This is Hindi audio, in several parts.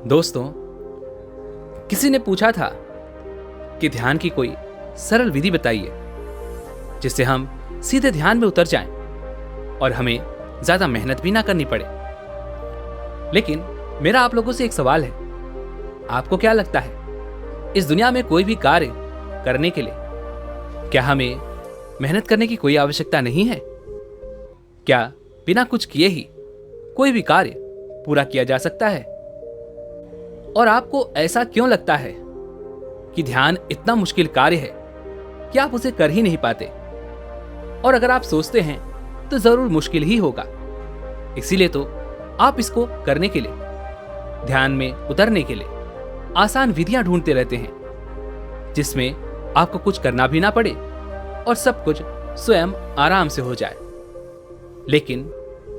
दोस्तों, किसी ने पूछा था कि ध्यान की कोई सरल विधि बताइए जिससे हम सीधे ध्यान में उतर जाएं और हमें ज्यादा मेहनत भी ना करनी पड़े। लेकिन मेरा आप लोगों से एक सवाल है, आपको क्या लगता है इस दुनिया में कोई भी कार्य करने के लिए क्या हमें मेहनत करने की कोई आवश्यकता नहीं है? क्या बिना कुछ किए ही कोई भी कार्य पूरा किया जा सकता है? और आपको ऐसा क्यों लगता है कि ध्यान इतना मुश्किल कार्य है कि आप उसे कर ही नहीं पाते? और अगर आप सोचते हैं तो जरूर मुश्किल ही होगा, इसीलिए तो आप इसको करने के लिए, ध्यान में उतरने के लिए आसान विधियां ढूंढते रहते हैं जिसमें आपको कुछ करना भी ना पड़े और सब कुछ स्वयं आराम से हो जाए। लेकिन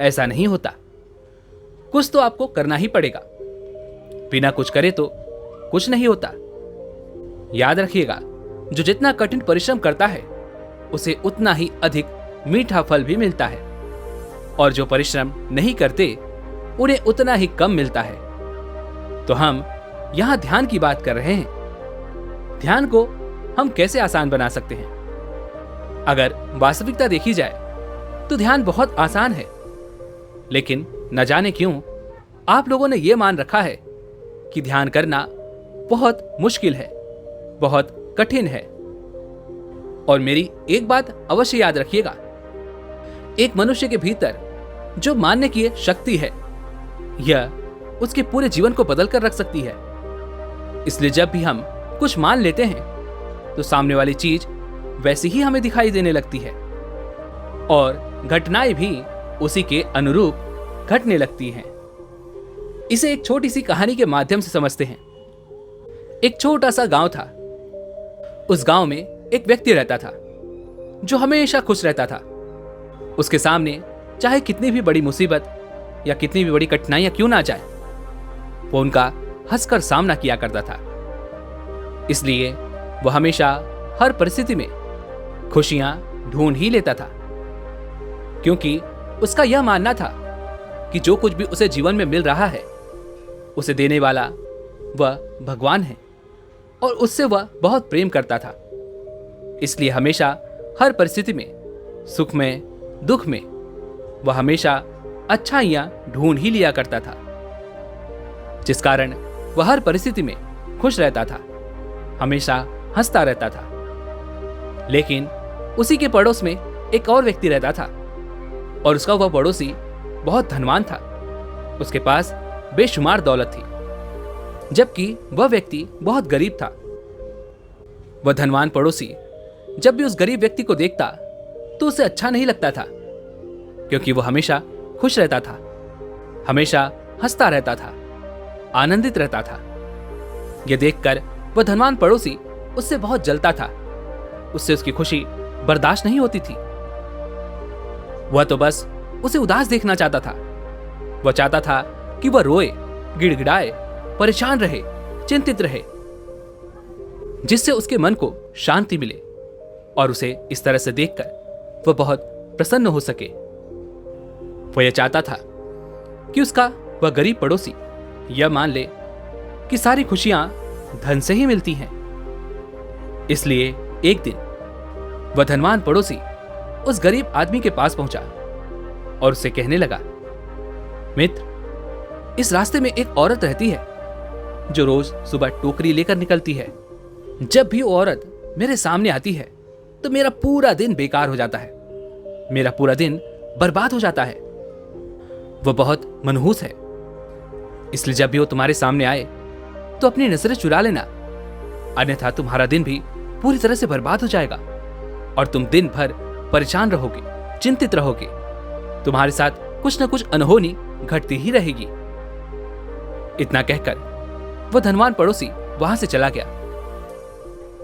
ऐसा नहीं होता, कुछ तो आपको करना ही पड़ेगा। बिना कुछ करे तो कुछ नहीं होता। याद रखिएगा, जो जितना कठिन परिश्रम करता है उसे उतना ही अधिक मीठा फल भी मिलता है, और जो परिश्रम नहीं करते उन्हें उतना ही कम मिलता है। तो हम यहां ध्यान की बात कर रहे हैं। ध्यान को हम कैसे आसान बना सकते हैं? अगर वास्तविकता देखी जाए तो ध्यान बहुत आसान है, लेकिन न जाने क्यों आप लोगों ने यह मान रखा है कि ध्यान करना बहुत मुश्किल है, बहुत कठिन है। और मेरी एक बात अवश्य याद रखिएगा, एक मनुष्य के भीतर जो मानने की शक्ति है यह उसके पूरे जीवन को बदल कर रख सकती है। इसलिए जब भी हम कुछ मान लेते हैं तो सामने वाली चीज वैसी ही हमें दिखाई देने लगती है और घटनाएं भी उसी के अनुरूप घटने लगती हैं। इसे एक छोटी सी कहानी के माध्यम से समझते हैं। एक छोटा सा गांव था। उस गांव में एक व्यक्ति रहता था जो हमेशा खुश रहता था। उसके सामने चाहे कितनी भी बड़ी मुसीबत या कितनी भी बड़ी कठिनाइयां क्यों ना जाए, वो उनका हंसकर सामना किया करता था। इसलिए वह हमेशा हर परिस्थिति में खुशियां ढूंढ ही लेता था, क्योंकि उसका यह मानना था कि जो कुछ भी उसे जीवन में मिल रहा है उसे देने वाला वह भगवान है और उससे वह बहुत प्रेम करता था। इसलिए हमेशा हर परिस्थिति में, सुख में, दुख में, वह हमेशा अच्छाइयां ढूंढ ही लिया करता था, जिस कारण वह हर परिस्थिति में खुश रहता था, हमेशा हंसता रहता था। लेकिन उसी के पड़ोस में एक और व्यक्ति रहता था और उसका वह पड़ोसी बहुत धनवान था। उसके पास बेशुमार दौलत थी, जबकि वह व्यक्ति बहुत गरीब था। वह धनवान पड़ोसी जब भी उस गरीब व्यक्ति को देखता तो उसे अच्छा नहीं लगता था, क्योंकि वह हमेशा खुश रहता था, हमेशा हंसता रहता था, आनंदित रहता था। यह देखकर वह धनवान पड़ोसी उससे बहुत जलता था। उससे उसकी खुशी बर्दाश्त नहीं होती थी। वह तो बस उसे उदास देखना चाहता था। वह चाहता था कि वह रोए, गिड़गिड़ाए, परेशान रहे, चिंतित रहे, जिससे उसके मन को शांति मिले और उसे इस तरह से देखकर वह बहुत प्रसन्न हो सके। वह यह चाहता था कि उसका वह गरीब पड़ोसी यह मान ले कि सारी खुशियां धन से ही मिलती हैं। इसलिए एक दिन वह धनवान पड़ोसी उस गरीब आदमी के पास पहुंचा और उससे कहने लगा, मित्र, इस रास्ते में एक औरत रहती है जो रोज सुबह टोकरी लेकर निकलती है। जब भी वो औरत मेरे सामने आती है तो मेरा पूरा दिन बेकार हो जाता है, मेरा पूरा दिन बर्बाद हो जाता है। वह बहुत मनहूस है, इसलिए जब भी वो तुम्हारे सामने आए तो अपनी नजरें चुरा लेना, अन्यथा तुम्हारा दिन भी पूरी तरह से बर्बाद हो जाएगा और तुम दिन भर परेशान रहोगे, चिंतित रहोगे। तुम्हारे साथ कुछ न कुछ अनहोनी घटती ही रहेगी। इतना कहकर वह धनवान पड़ोसी वहां से चला गया।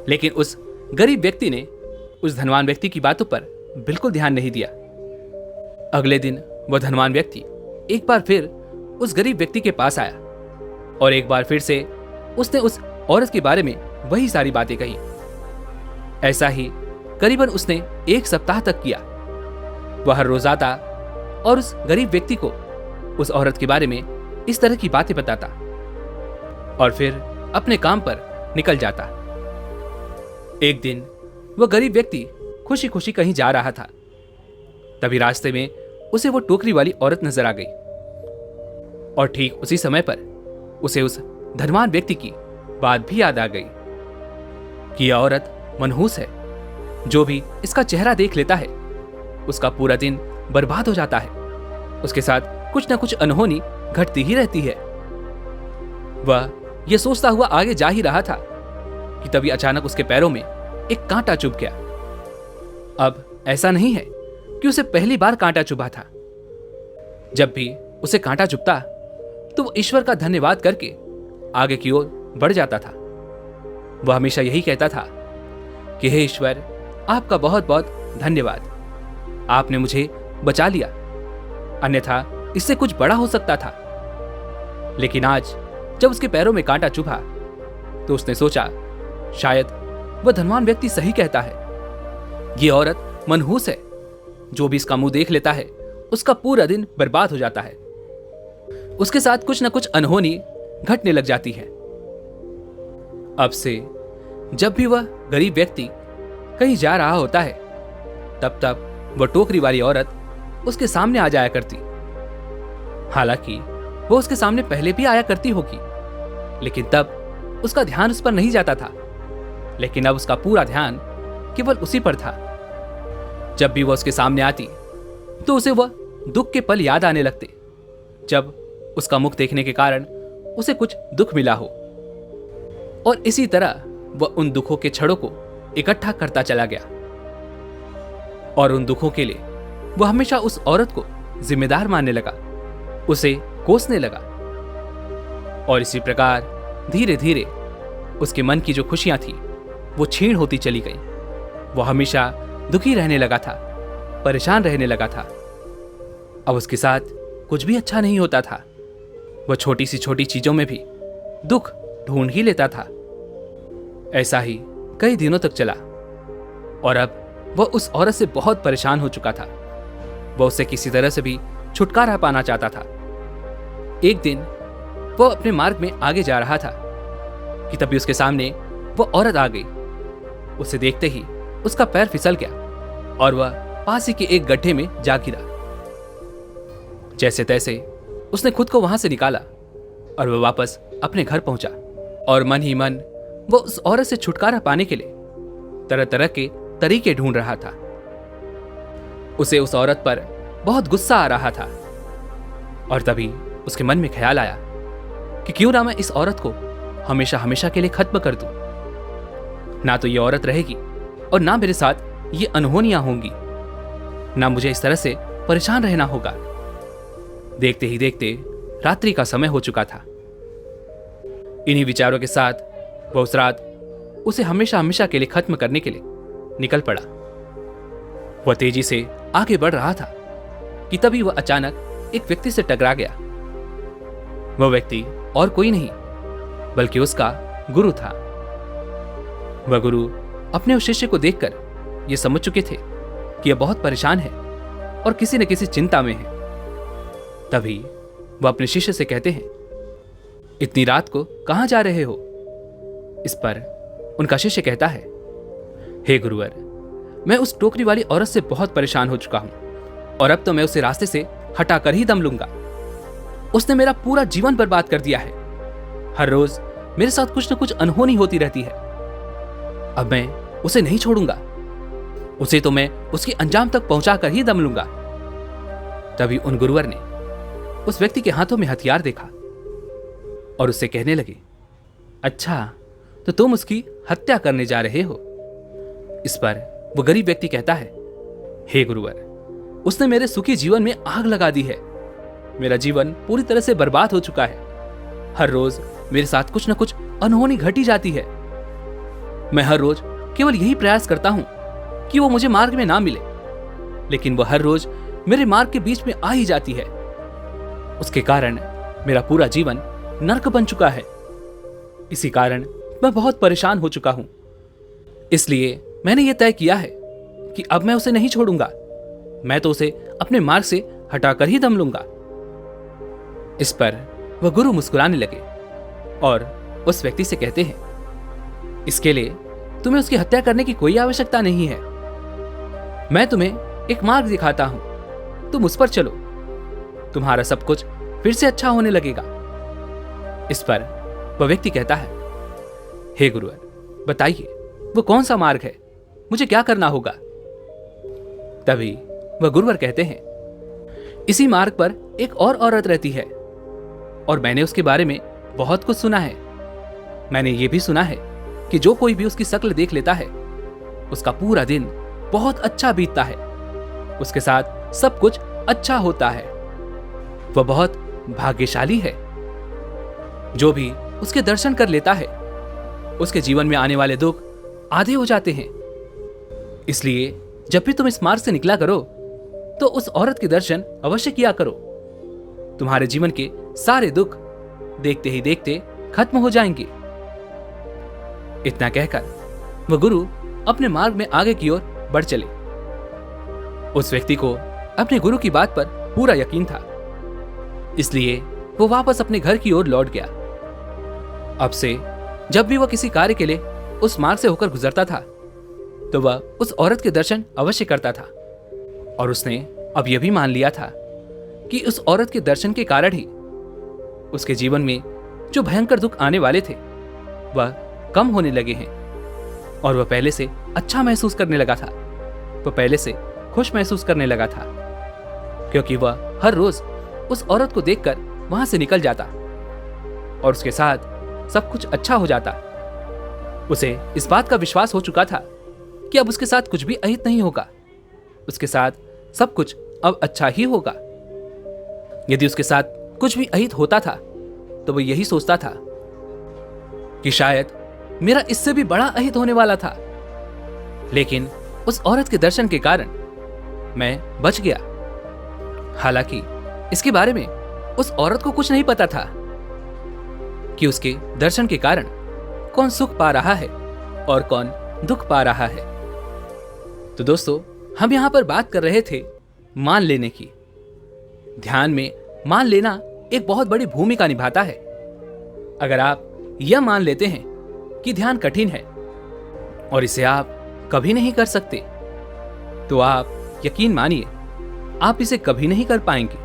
लेकिन उस गरीब व्यक्ति ने उस धनवान व्यक्ति की बातों पर बिल्कुल ध्यान नहीं दिया। अगले दिन वह धनवान व्यक्ति एक बार फिर उस गरीब व्यक्ति के पास आया और एक बार फिर से उसने उस औरत के बारे में वही सारी बातें कही। ऐसा ही करीबन उसने एक सप्ताह तक किया। वह हर रोज आता और उस गरीब व्यक्ति को उस औरत के बारे में इस तरह की बातें बताता। और फिर अपने काम पर निकल जाता। एक दिन वह गरीब व्यक्ति खुशी खुशी कहीं जा रहा था। तभी रास्ते में उसे वो टोकरी वाली औरत नजर आ गई और ठीक उसी समय पर उसे उस धनवान व्यक्ति की बात भी याद आ गई कि यह औरत मनहूस है। जो भी इसका चेहरा देख लेता है उसका पूरा दिन बर्बाद हो जाता है। उसके साथ कुछ न कुछ अनहोनी घटती ही रहती है। वह यह सोचता हुआ आगे जा ही रहा था कि तभी अचानक उसके पैरों में एक कांटा चुभ गया। अब ऐसा नहीं है कि उसे पहली बार कांटा चुभा था। जब भी उसे कांटा चुभता तो वो ईश्वर का धन्यवाद करके आगे की ओर बढ़ जाता था। वह हमेशा यही कहता था कि हे ईश्वर, आपका बहुत बहुत धन्यवाद, आपने मुझे बचा लिया, अन्यथा इससे कुछ बड़ा हो सकता था। लेकिन आज जब उसके पैरों में कांटा चुभा तो उसने सोचा शायद वह धनवान व्यक्ति सही कहता है। ये औरत मनहूस है। जो भी इसका मुंह देख लेता है उसका पूरा दिन बर्बाद हो जाता है। उसके साथ कुछ न कुछ अनहोनी घटने लग जाती है। अब से जब भी वह गरीब व्यक्ति कहीं जा रहा होता है तब तब वह टोकरी वाली औरत उसके सामने आ जाया करती। हालांकि वो उसके सामने पहले भी आया करती होगी, लेकिन तब उसका ध्यान उस पर नहीं जाता था। लेकिन अब उसका पूरा ध्यान केवल उसी पर था। जब भी वह उसके सामने आती तो उसे वह दुख के पल याद आने लगते, जब उसका मुख देखने के कारण उसे कुछ दुख मिला हो। और इसी तरह वह उन दुखों के छड़ों को इकट्ठा करता चला गया और उन दुखों के लिए वह हमेशा उस औरत को जिम्मेदार मानने लगा, उसे कोसने लगा। और इसी प्रकार धीरे धीरे उसके मन की जो खुशियां थी वो छीण होती चली गई। वह हमेशा दुखी रहने लगा था, परेशान रहने लगा था। अब उसके साथ कुछ भी अच्छा नहीं होता था। वह छोटी सी छोटी चीजों में भी दुख ढूंढ ही लेता था। ऐसा ही कई दिनों तक चला और अब वह उस औरत से बहुत परेशान हो चुका था। वह उससे किसी तरह से भी छुटकारा पाना चाहता था। एक दिन वह अपने मार्ग में आगे जा रहा था कि तभी उसके सामने वह औरत आ गई। उसे देखते ही उसका पैर फिसल गया और वह पास ही के एक गड्ढे में जा गिरा। जैसे तैसे उसने खुद को वहां से निकाला और वह वापस अपने घर पहुंचा और मन ही मन वह उस औरत से छुटकारा पाने के लिए तरह तरह के तरीके ढूंढ रहा था। उसे उस औरत पर बहुत गुस्सा आ रहा था और तभी उसके मन में ख्याल आया कि क्यों ना मैं इस औरत को हमेशा हमेशा के लिए खत्म कर दूं। ना तो ये औरत रहेगी और ना मेरे साथ ये अनहोनियां होंगी, ना मुझे इस तरह से परेशान रहना होगा। देखते ही देखते रात्रि का समय हो चुका था। इन्हीं विचारों के साथ वह उस रात उसे हमेशा हमेशा के लिए खत्म करने के लिए निकल पड़ा। वह तेजी से आगे बढ़ रहा था कि तभी वह अचानक एक व्यक्ति से टकरा गया। वह व्यक्ति और कोई नहीं बल्कि उसका गुरु था। वह गुरु अपने उस शिष्य को देखकर यह समझ चुके थे कि यह बहुत परेशान है और किसी न किसी चिंता में है। तभी वह अपने शिष्य से कहते हैं, इतनी रात को कहां जा रहे हो? इस पर उनका शिष्य कहता है, हे गुरुवर, मैं उस टोकरी वाली औरत से बहुत परेशान हो चुका हूं और अब तो मैं उसे रास्ते से हटाकर ही दम लूंगा। उसने मेरा पूरा जीवन बर्बाद कर दिया है। हर रोज मेरे साथ कुछ न कुछ अनहोनी होती रहती है। अब मैं उसे नहीं छोड़ूंगा। उसे तो मैं उसके अंजाम तक पहुंचाकर ही दम लूंगा। तभी उन गुरुवर ने उस व्यक्ति के हाथों में हथियार देखा और उससे कहने लगे, अच्छा तो तुम उसकी हत्या करने जा रहे हो? इस पर वो गरीब व्यक्ति कहता है, हे गुरुवर, उसने मेरे सुखी जीवन में आग लगा दी है। मेरा जीवन पूरी तरह से बर्बाद हो चुका है। हर रोज मेरे साथ कुछ न कुछ अनहोनी घटी जाती है। मैं हर रोज केवल यही प्रयास करता हूं कि वो मुझे मार्ग में ना मिले, लेकिन वो हर रोज मेरे मार्ग के बीच में आ ही जाती है। उसके कारण मेरा पूरा जीवन नरक बन चुका है। इसी कारण मैं बहुत परेशान हो चुका हूं। इसलिए मैंने यह तय किया है कि अब मैं उसे नहीं छोड़ूंगा। मैं तो उसे अपने मार्ग से हटाकर ही दम लूंगा। इस पर वह गुरु मुस्कुराने लगे और उस व्यक्ति से कहते हैं, इसके लिए तुम्हें उसकी हत्या करने की कोई आवश्यकता नहीं है। मैं तुम्हें एक मार्ग दिखाता हूं, तुम उस पर चलो, तुम्हारा सब कुछ फिर से अच्छा होने लगेगा। इस पर वह व्यक्ति कहता है, हे गुरुवर, बताइए वो कौन सा मार्ग है, मुझे क्या करना होगा? तभी वह गुरुवर कहते हैं, इसी मार्ग पर एक और औरत रहती है और मैंने उसके बारे में बहुत कुछ सुना है। मैंने ये भी सुना है कि जो कोई भी उसकी शक्ल देख लेता है उसका पूरा दिन बहुत अच्छा बीतता है, उसके साथ सब कुछ अच्छा होता है। वह बहुत भाग्यशाली है। जो भी उसके दर्शन कर लेता है उसके जीवन में आने वाले दुख आधे हो जाते हैं। इसलिए जब भी तुम इस मार्ग से निकला करो तो उस औरत के दर्शन अवश्य किया करो। तुम्हारे जीवन के सारे दुख देखते ही देखते खत्म हो जाएंगे। इतना कहकर वह गुरु अपने मार्ग में आगे की ओर बढ़ चले। उस व्यक्ति को अपने गुरु की बात पर पूरा यकीन था, इसलिए वो वापस अपने घर की ओर लौट गया। अब से जब भी वह किसी कार्य के लिए उस मार्ग से होकर गुजरता था तो वह उस औरत के दर्शन अवश्य करता था। और उसने अब यह भी मान लिया था कि उस औरत के दर्शन के कारण ही उसके जीवन में जो भयंकर दुख आने वाले थे वह कम होने लगे हैं और वह पहले से अच्छा महसूस करने लगा था। वह पहले से खुश महसूस करने लगा था, क्योंकि वह हर रोज उस औरत को देखकर वहां से निकल जाता और उसके साथ सब कुछ अच्छा हो जाता। उसे इस बात का विश्वास हो चुका था कि अब उसके साथ कुछ भी अहित नहीं होगा, उसके साथ सब कुछ अब अच्छा ही होगा। यदि उसके साथ कुछ भी अहित होता था तो वह यही सोचता था कि शायद मेरा इससे भी बड़ा अहित होने वाला था, लेकिन उस औरत के दर्शन के कारण मैं बच गया। हालांकि इसके बारे में उस औरत को कुछ नहीं पता था कि उसके दर्शन के कारण कौन सुख पा रहा है और कौन दुख पा रहा है। तो दोस्तों, हम यहां पर बात कर रहे थे मान लेने की। ध्यान में मान लेना एक बहुत बड़ी भूमिका निभाता है। अगर आप यह मान लेते हैं कि ध्यान कठिन है और इसे आप कभी नहीं कर सकते, तो आप यकीन मानिए आप इसे कभी नहीं कर पाएंगे,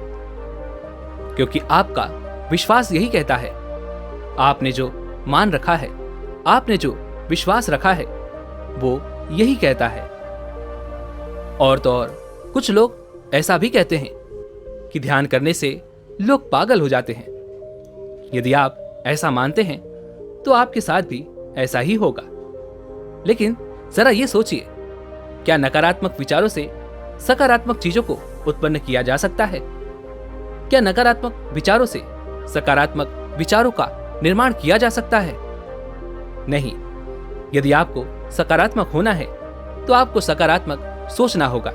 क्योंकि आपका विश्वास यही कहता है। आपने जो मान रखा है, आपने जो विश्वास रखा है, वो यही कहता है। और तो और कुछ लोग ऐसा भी कहते हैं कि ध्यान करने से लोग पागल हो जाते हैं। यदि आप ऐसा मानते हैं तो आपके साथ भी ऐसा ही होगा। लेकिन जरा ये सोचिए, क्या नकारात्मक विचारों से सकारात्मक चीजों को उत्पन्न किया जा सकता है? क्या नकारात्मक विचारों से सकारात्मक विचारों का निर्माण किया जा सकता है? नहीं। यदि आपको सकारात्मक होना है तो आपको सकारात्मक सोचना होगा,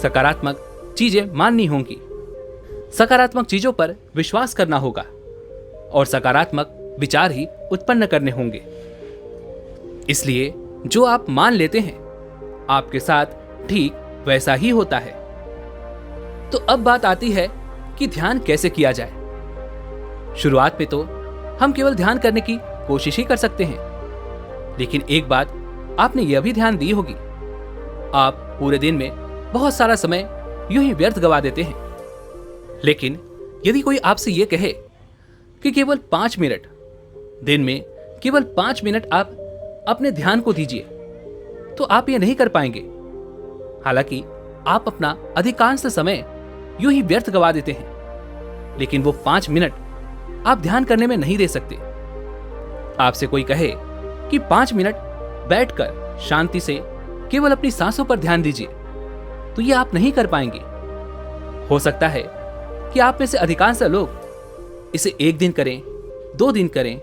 सकारात्मक चीजें माननी होंगी, सकारात्मक चीजों पर विश्वास करना होगा और सकारात्मक विचार ही उत्पन्न करने होंगे। इसलिए जो आप मान लेते हैं आपके साथ ठीक वैसा ही होता है। तो अब बात आती है कि ध्यान कैसे किया जाए। शुरुआत में तो हम केवल ध्यान करने की कोशिश ही कर सकते हैं, लेकिन एक बात आपने यह भी ध्यान दी होगी, आप पूरे दिन में बहुत सारा समय यूं ही व्यर्थ गवा देते हैं। लेकिन यदि कोई आपसे यह कहे कि केवल 5 मिनट दिन में, केवल 5 मिनट आप अपने ध्यान को दीजिए, तो आप ये नहीं कर पाएंगे। हालांकि आप अपना अधिकांश समय यूं ही व्यर्थ गवा देते हैं, लेकिन वो 5 मिनट आप ध्यान करने में नहीं दे सकते। आपसे कोई कहे कि 5 मिनट बैठकर शांति से केवल अपनी सांसों पर ध्यान दीजिए, तो ये आप नहीं कर पाएंगे। हो सकता है कि आप में से अधिकांश लोग इसे 1 दिन करें, 2 दिन करें,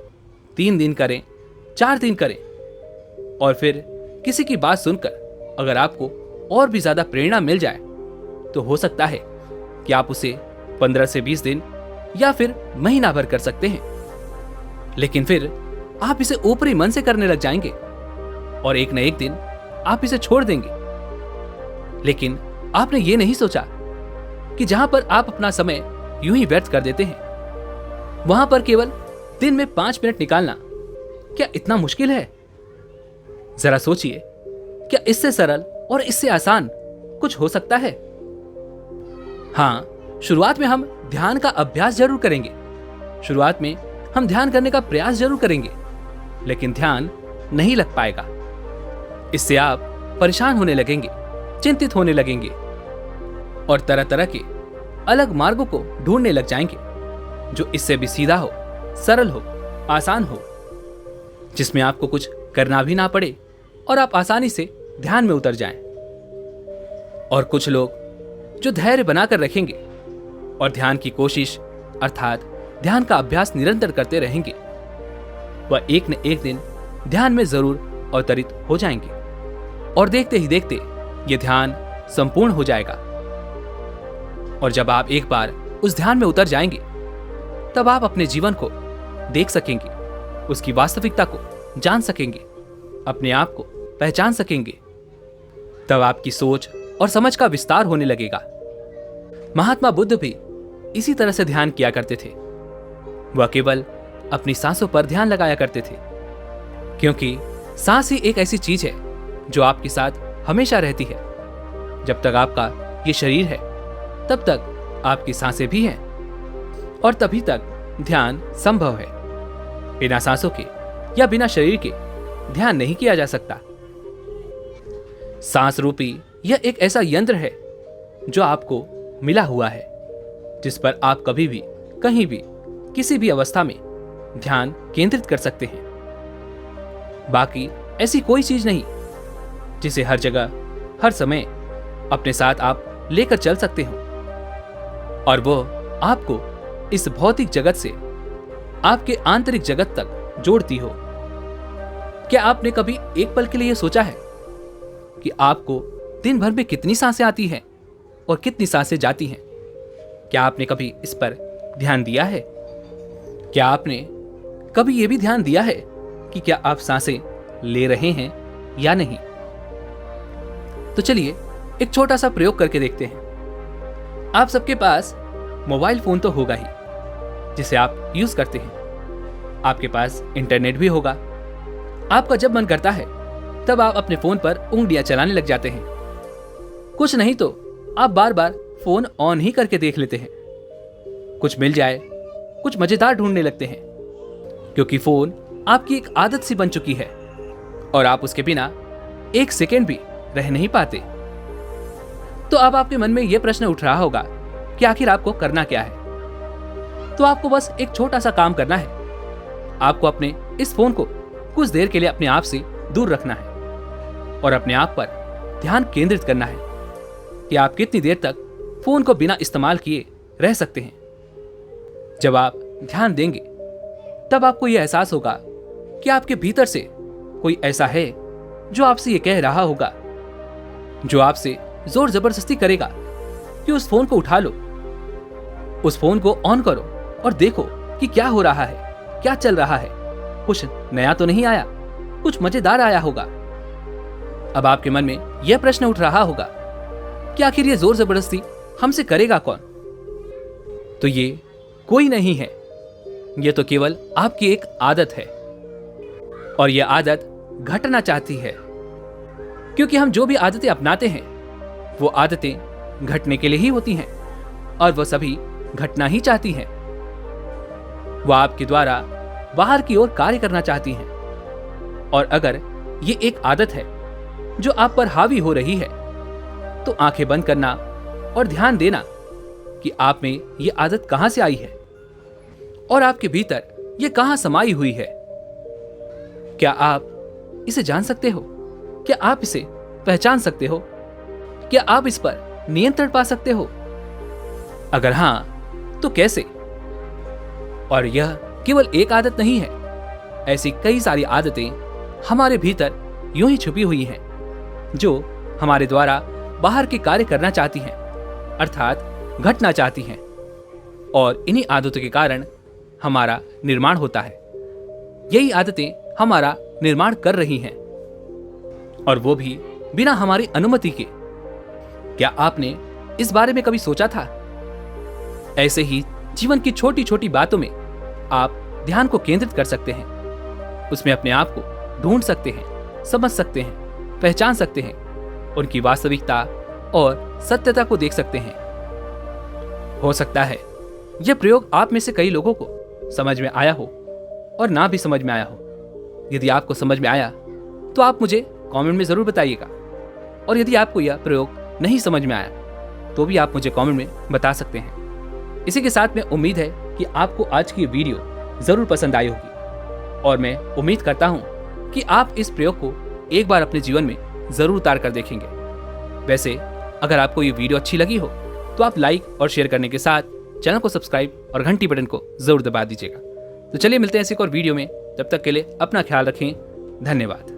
3 दिन करें, 4 दिन करें, और फिर किसी की बात सुनकर अगर आपको और भी ज्यादा प्रेरणा मिल जाए तो हो सकता है कि आप उसे 15 से 20 दिन या फिर महीना भर कर सकते हैं। लेकिन फिर आप इसे ऊपरी मन से करने लग जाएंगे और एक न एक दिन आप इसे छोड़ देंगे। लेकिन आपने ये नहीं सोचा कि जहां पर आप अपना समय यूं ही व्यर्थ कर देते हैं, वहां पर केवल दिन में 5 मिनट निकालना क्या इतना मुश्किल है? जरा सोचिए, क्या इससे सरल और इससे आसान कुछ हो सकता है? हाँ, शुरुआत में हम ध्यान का अभ्यास जरूर करेंगे, शुरुआत में हम ध्यान करने का प्रयास जरूर करेंगे, लेकिन ध्यान नहीं लग पाएगा। इससे आप परेशान होने लगेंगे, चिंतित होने लगेंगे और तरह तरह के अलग मार्गों को ढूंढने लग जाएंगे जो इससे भी सीधा हो, सरल हो, आसान हो, जिसमें आपको कुछ करना भी ना पड़े और आप आसानी से ध्यान में उतर जाएं। और कुछ लोग जो धैर्य बनाकर रखेंगे और ध्यान की कोशिश अर्थात ध्यान का अभ्यास निरंतर करते रहेंगे, वह एक न एक दिन ध्यान में जरूर अवतरित हो जाएंगे और देखते ही देखते यह ध्यान संपूर्ण हो जाएगा। और जब आप एक बार उस ध्यान में उतर जाएंगे, तब आप अपने जीवन को देख सकेंगे, उसकी वास्तविकता को जान सकेंगे, अपने आप को पहचान सकेंगे। तब आपकी सोच और समझ का विस्तार होने लगेगा। महात्मा बुद्ध भी इसी तरह से ध्यान किया करते थे। वह केवल अपनी सांसों पर ध्यान लगाया करते थे, क्योंकि सांस ही एक ऐसी चीज है जो आपके साथ हमेशा रहती है। जब तक आपका ये शरीर है, तब तक आपकी सांसें भी हैं और तभी तक ध्यान संभव है। बिना सांसों के या बिना शरीर के ध्यान नहीं किया जा सकता। सांस रूपी यह एक ऐसा यंत्र है जो आपको मिला हुआ है, जिस पर आप कभी भी, कहीं भी, किसी भी अवस्था में ध्यान केंद्रित कर सकते हैं। बाकी ऐसी कोई चीज नहीं जिसे हर जगह, हर समय अपने साथ आप लेकर चल सकते हो और वो आपको इस भौतिक जगत से आपके आंतरिक जगत तक जोड़ती हो। क्या आपने कभी एक पल के लिए सोचा है कि आपको दिन भर में कितनी सांसें आती हैं और कितनी सांसें जाती हैं? क्या आपने कभी इस पर ध्यान दिया है? क्या आपने कभी यह भी ध्यान दिया है कि क्या आप सांसें ले रहे हैं या नहीं? तो चलिए एक छोटा सा प्रयोग करके देखते हैं। आप सबके पास मोबाइल फोन तो होगा ही, जिसे आप यूज करते हैं। आपके पास इंटरनेट भी होगा। आपका जब मन करता है तब आप अपने फोन पर उंगलियां चलाने लग जाते हैं। कुछ नहीं तो आप बार बार फोन ऑन ही करके देख लेते हैं। कुछ मिल जाए, कुछ मजेदार ढूंढने लगते हैं, क्योंकि फोन आपकी एक आदत सी बन चुकी है और आप उसके बिना एक सेकेंड भी रह नहीं पाते। तो अब आपके मन में यह प्रश्न उठ रहा होगा कि आखिर आपको करना क्या है? तो आपको बस एक छोटा सा काम करना है। आपको अपने इस फोन को कुछ देर के लिए अपने आप से दूर रखना है और अपने आप पर ध्यान केंद्रित करना है कि आप कितनी देर तक फोन को बिना इस्तेमाल किए रह सकते हैं। जब आप ध्यान देंगे, तब आपको यह एहसास होगा कि आपके भीतर से कोई ऐसा है जो आपसे ये कह रहा होगा, जो आपसे जोर जबरदस्ती करेगा कि उस फोन को उठा लो, उस फोन को ऑन करो और देखो कि क्या हो रहा है, क्या चल रहा है, कुछ नया तो नहीं आया, कुछ मजेदार आया होगा। अब आपके मन में यह प्रश्न उठ रहा होगा कि आखिर ये जोर जबरदस्ती हमसे करेगा कौन? तो ये कोई नहीं है, ये तो केवल आपकी एक आदत है और यह आदत घटना चाहती है, क्योंकि हम जो भी आदतें अपनाते हैं वो आदतें घटने के लिए ही होती हैं और वह सभी घटना ही चाहती हैं। वह आपके द्वारा बाहर की ओर कार्य करना चाहती हैं और अगर ये एक आदत है जो आप पर हावी हो रही है, तो आंखें बंद करना और ध्यान देना कि आप में ये आदत कहां से आई है और आपके भीतर ये कहां समाई हुई है। क्या आप इसे जान सकते हो? क्या आप इसे पहचान सकते हो? क्या आप इस पर नियंत्रण पा सकते हो? अगर हां, तो कैसे? और यह केवल एक आदत नहीं है, ऐसी कई सारी आदतें हमारे भीतर यूं ही छुपी हुई हैं, जो हमारे द्वारा बाहर के कार्य करना चाहती हैं, अर्थात घटना चाहती हैं, और इन्हीं आदतों के कारण हमारा निर्माण होता है। यही आदतें हमारा निर्माण कर रही हैं, और वो भी बिना हमारी अनुमति के। क्या आपने इस बारे में कभी सोचा था? ऐसे ही जीवन की छोटी छोटी बातों में आप ध्यान को केंद्रित कर सकते हैं। उसमें अपने आप को ढूंढ सकते हैं, समझ सकते हैं, पहचान सकते हैं, उनकी वास्तविकता और सत्यता को देख सकते हैं। हो सकता है यह प्रयोग आप में से कई लोगों को समझ में आया हो और ना भी समझ में आया हो। यदि आपको समझ में आया तो आप मुझे कमेंट में जरूर बताइएगा, और यदि आपको यह प्रयोग नहीं समझ में आया तो भी आप मुझे कमेंट में बता सकते हैं। इसी के साथ में उम्मीद है कि आपको आज की वीडियो जरूर पसंद आई होगी, और मैं उम्मीद करता हूं कि आप इस प्रयोग को एक बार अपने जीवन में जरूर उतार कर देखेंगे। वैसे अगर आपको ये वीडियो अच्छी लगी हो तो आप लाइक और शेयर करने के साथ चैनल को सब्सक्राइब और घंटी बटन को जरूर दबा दीजिएगा। तो चलिए मिलते हैं ऐसे एक और वीडियो में, तब तक के लिए अपना ख्याल रखें। धन्यवाद।